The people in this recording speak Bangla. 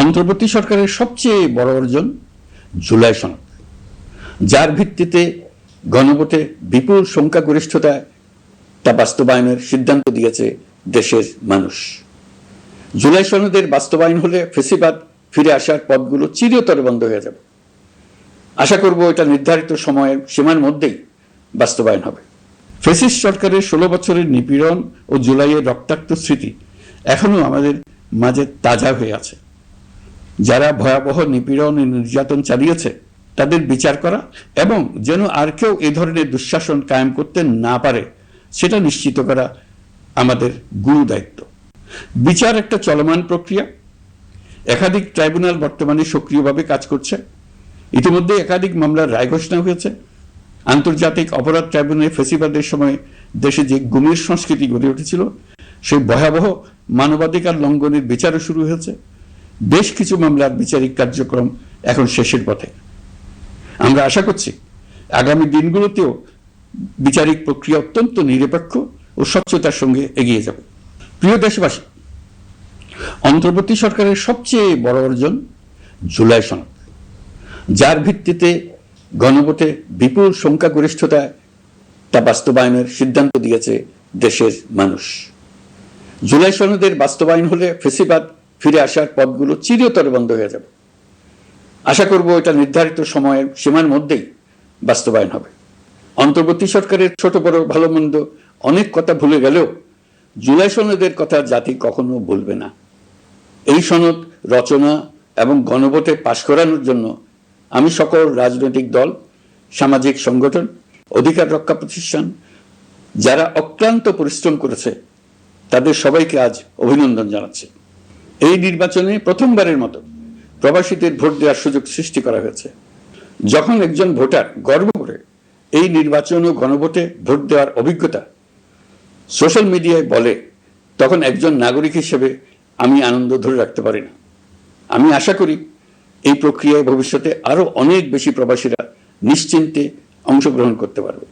অন্তর্বর্তী সরকারের সবচেয়ে বড় অর্জন জুলাই সনদ, যার ভিত্তিতে গণভোটে বিপুল সংখ্যাগরিষ্ঠতায় তা বাস্তবায়নের সিদ্ধান্ত দিয়েছে দেশের মানুষ। জুলাই সনদের বাস্তবায়ন হলে ফেসিবাদ ফিরে আসার পথগুলো চিরতরে বন্ধ হয়ে যাবে। আশা করব এটা নির্ধারিত সময়ের সীমার মধ্যেই বাস্তবায়ন হবে। ফ্যাসিস্ট সরকারের 16 বছরের নিপীড়ন ও জুলাইয়ের রক্তাক্ত স্মৃতি এখনো আমাদের মাঝে তাজা হয়ে আছে। যারা ভয়াবহ নিপীড়ন ও নির্যাতন চালিয়েছে তাদের বিচার করা এবং যেন আর কেউ এ ধরনের দুঃশাসন কায়েম করতে না পারে সেটা নিশ্চিত করা আমাদের গুরু দায়িত্ব। বিচার একটা চলমান প্রক্রিয়া। একাধিক ট্রাইব্যুনাল বর্তমানে সক্রিয়ভাবে কাজ করছে। ইতিমধ্যে একাধিক মামলার রায় ঘোষণা হয়েছে। আন্তর্জাতিক অপরাধ ট্রাইব্যুনালে ফেসিবাদের সময় দেশে যে গুমের সংস্কৃতি গড়ে উঠেছিল সেই ভয়াবহ মানবাধিকার লঙ্ঘনের বিচারও শুরু হয়েছে। বেশ কিছু মামলার বিচারিক কার্যক্রম এখন শেষের পথে। আমরা আশা করছি আগামী দিনগুলোতেও বিচারিক প্রক্রিয়া অত্যন্ত নিরপেক্ষ ও স্বচ্ছতার সঙ্গে এগিয়ে যাবে। প্রিয় দেশবাসী, অন্তর্বর্তী সরকারের সবচেয়ে বড় অর্জন জুলাই সনদ, যার ভিত্তিতে গণভোটে বিপুল সংখ্যাগরিষ্ঠতায় তা বাস্তবায়নের সিদ্ধান্ত দিয়েছে দেশের মানুষ। জুলাই সনদের বাস্তবায়ন হলে ফেসিবাদ ফিরে আসার পথগুলো চিরতরে বন্ধ হয়ে যাবে। আশা করব এটা নির্ধারিত সময়ের সীমার মধ্যেই বাস্তবায়ন হবে। অন্তর্বর্তী সরকারের ছোট বড় ভালো মন্দ অনেক কথা ভুলে গেলেও জুলাই সনদের কথা জাতি কখনো ভুলবে না। এই সনদ রচনা এবং গণভোটে পাশ করানোর জন্য আমি সকল রাজনৈতিক দল, সামাজিক সংগঠন, অধিকার রক্ষা প্রতিষ্ঠান যারা অক্লান্ত পরিশ্রম করেছে তাদের সবাইকে আজ অভিনন্দন জানাচ্ছি। এই নির্বাচনে প্রথমবারের মতো প্রবাসীদের ভোট দেওয়ার সুযোগ সৃষ্টি করা হয়েছে। যখন একজন ভোটার গর্ব করে এই নির্বাচন ও গণভোটে ভোট দেওয়ার অভিজ্ঞতা সোশ্যাল মিডিয়ায় বলে, তখন একজন নাগরিক হিসেবে আমি আনন্দ ধরে রাখতে পারি না। আমি আশা করি এই প্রক্রিয়ায় ভবিষ্যতে আরো অনেক বেশি প্রবাসীরা নিশ্চিন্তে অংশগ্রহণ করতে পারবে।